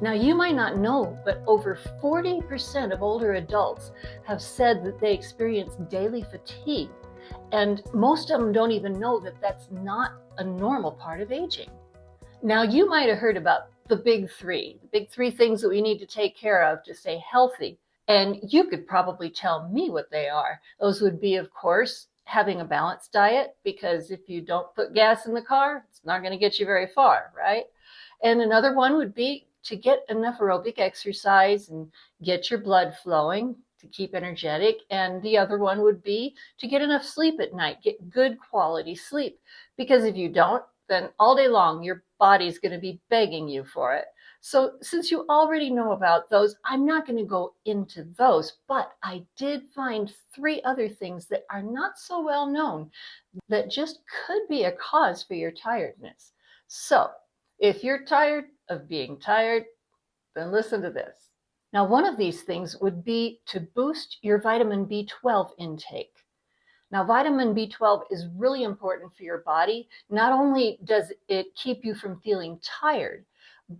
Now, you might not know, but over 40% of older adults have said that they experience daily fatigue. And most of them don't even know that that's not a normal part of aging. Now, you might have heard about the big three things that we need to take care of to stay healthy. And you could probably tell me what they are. Those would be, of course, having a balanced diet, because if you don't put gas in the car, it's not going to get you very far, right? And another one would be to get enough aerobic exercise and get your blood flowing to keep energetic. And the other one would be to get enough sleep at night, get good quality sleep. Because if you don't, then all day long, your body's going to be begging you for it. So since you already know about those, I'm not going to go into those, but I did find 3 other things that are not so well known that just could be a cause for your tiredness. So if you're tired of being tired, then listen to this. Now, one of these things would be to boost your vitamin B12 intake. Now, vitamin B12 is really important for your body. Not only does it keep you from feeling tired,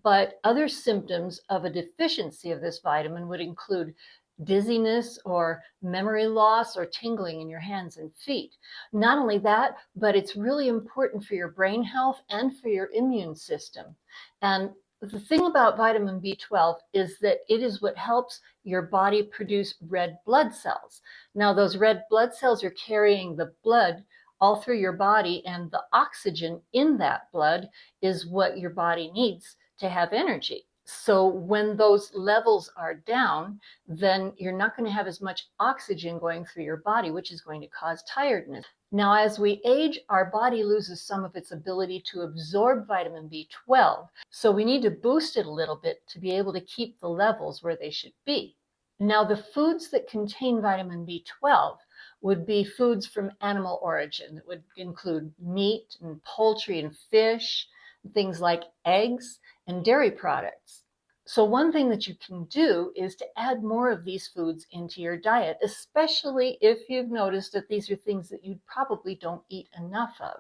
but other symptoms of a deficiency of this vitamin would include dizziness or memory loss or tingling in your hands and feet. Not only that, but it's really important for your brain health and for your immune system. And the thing about vitamin B12 is that it is what helps your body produce red blood cells. Now, those red blood cells are carrying the blood all through your body, and the oxygen in that blood is what your body needs to have energy. So when those levels are down, then you're not going to have as much oxygen going through your body, which is going to cause tiredness. Now, as we age, our body loses some of its ability to absorb vitamin B12. So we need to boost it a little bit to be able to keep the levels where they should be. Now, the foods that contain vitamin B12 would be foods from animal origin. That would include meat and poultry and fish, things like eggs and dairy products. So one thing that you can do is to add more of these foods into your diet, especially if you've noticed that these are things that you probably don't eat enough of.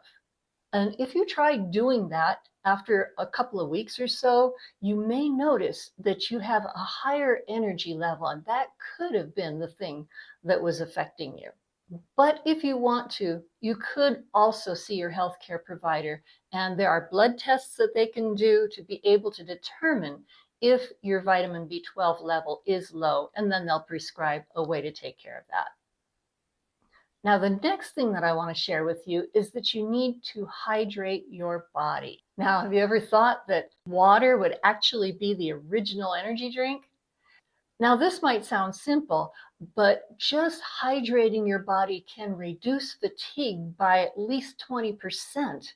And if you try doing that after a couple of weeks or so, you may notice that you have a higher energy level, and that could have been the thing that was affecting you. But if you want to, you could also see your healthcare provider, and there are blood tests that they can do to be able to determine if your vitamin B12 level is low, and then they'll prescribe a way to take care of that. Now, the next thing that I want to share with you is that you need to hydrate your body. Now, have you ever thought that water would actually be the original energy drink? Now, this might sound simple, but just hydrating your body can reduce fatigue by at least 20%.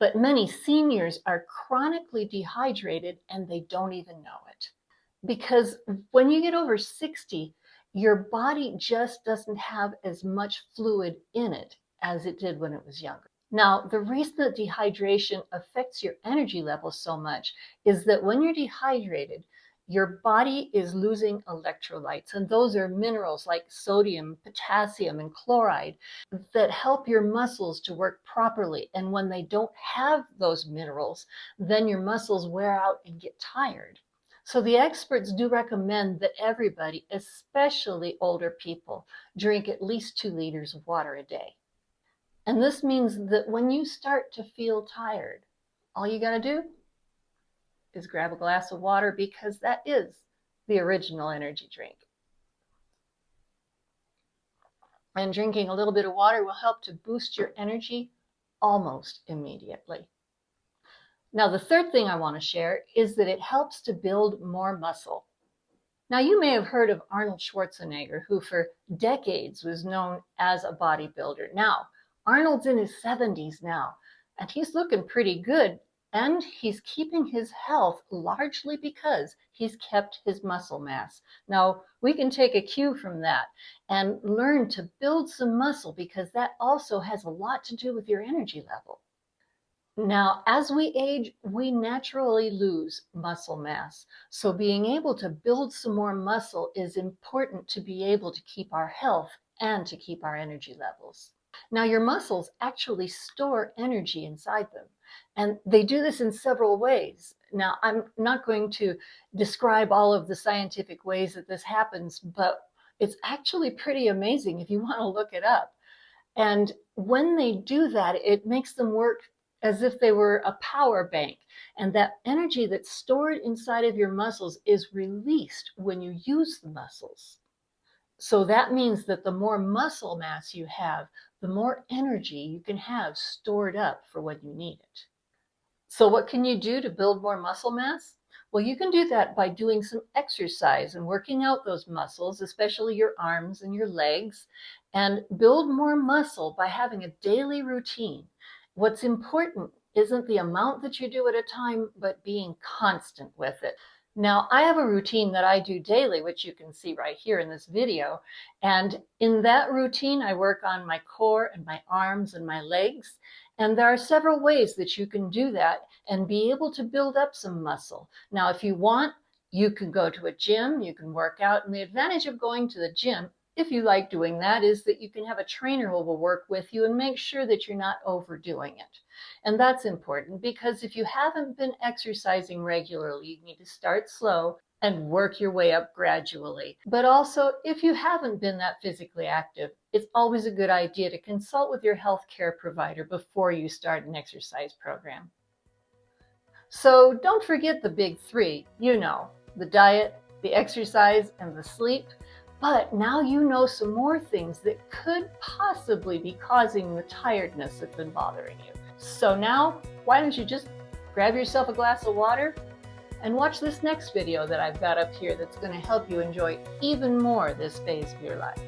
But many seniors are chronically dehydrated and they don't even know it. Because when you get over 60, your body just doesn't have as much fluid in it as it did when it was younger. Now, the reason that dehydration affects your energy level so much is that when you're dehydrated, your body is losing electrolytes, and those are minerals like sodium, potassium, and chloride that help your muscles to work properly. And when they don't have those minerals, then your muscles wear out and get tired. So the experts do recommend that everybody, especially older people, drink at least 2 liters of water a day. And this means that when you start to feel tired, all you got to do is grab a glass of water, because that is the original energy drink. And drinking a little bit of water will help to boost your energy almost immediately. Now, the third thing I want to share is that it helps to build more muscle. Now, you may have heard of Arnold Schwarzenegger, who for decades was known as a bodybuilder. Now, Arnold's in his 70s now, and he's looking pretty good. And he's keeping his health largely because he's kept his muscle mass. Now, we can take a cue from that and learn to build some muscle, because that also has a lot to do with your energy level. Now, as we age, we naturally lose muscle mass. So being able to build some more muscle is important to be able to keep our health and to keep our energy levels. Now, your muscles actually store energy inside them, and they do this in several ways. Now, I'm not going to describe all of the scientific ways that this happens, but it's actually pretty amazing if you want to look it up. And when they do that, it makes them work as if they were a power bank. And that energy that's stored inside of your muscles is released when you use the muscles. So that means that the more muscle mass you have, the more energy you can have stored up for when you need it. So what can you do to build more muscle mass? Well, you can do that by doing some exercise and working out those muscles, especially your arms and your legs, and build more muscle by having a daily routine. What's important isn't the amount that you do at a time, but being constant with it. Now, I have a routine that I do daily, which you can see right here in this video. And in that routine, I work on my core and my arms and my legs. And there are several ways that you can do that and be able to build up some muscle. Now, if you want, you can go to a gym, you can work out. And the advantage of going to the gym, if you like doing that, is that you can have a trainer who will work with you and make sure that you're not overdoing it. And that's important because if you haven't been exercising regularly, you need to start slow and work your way up gradually. But also, if you haven't been that physically active, it's always a good idea to consult with your healthcare provider before you start an exercise program. So don't forget the big three, the diet, the exercise, and the sleep. But now you know some more things that could possibly be causing the tiredness that's been bothering you. So now, why don't you just grab yourself a glass of water and watch this next video that I've got up here that's going to help you enjoy even more this phase of your life.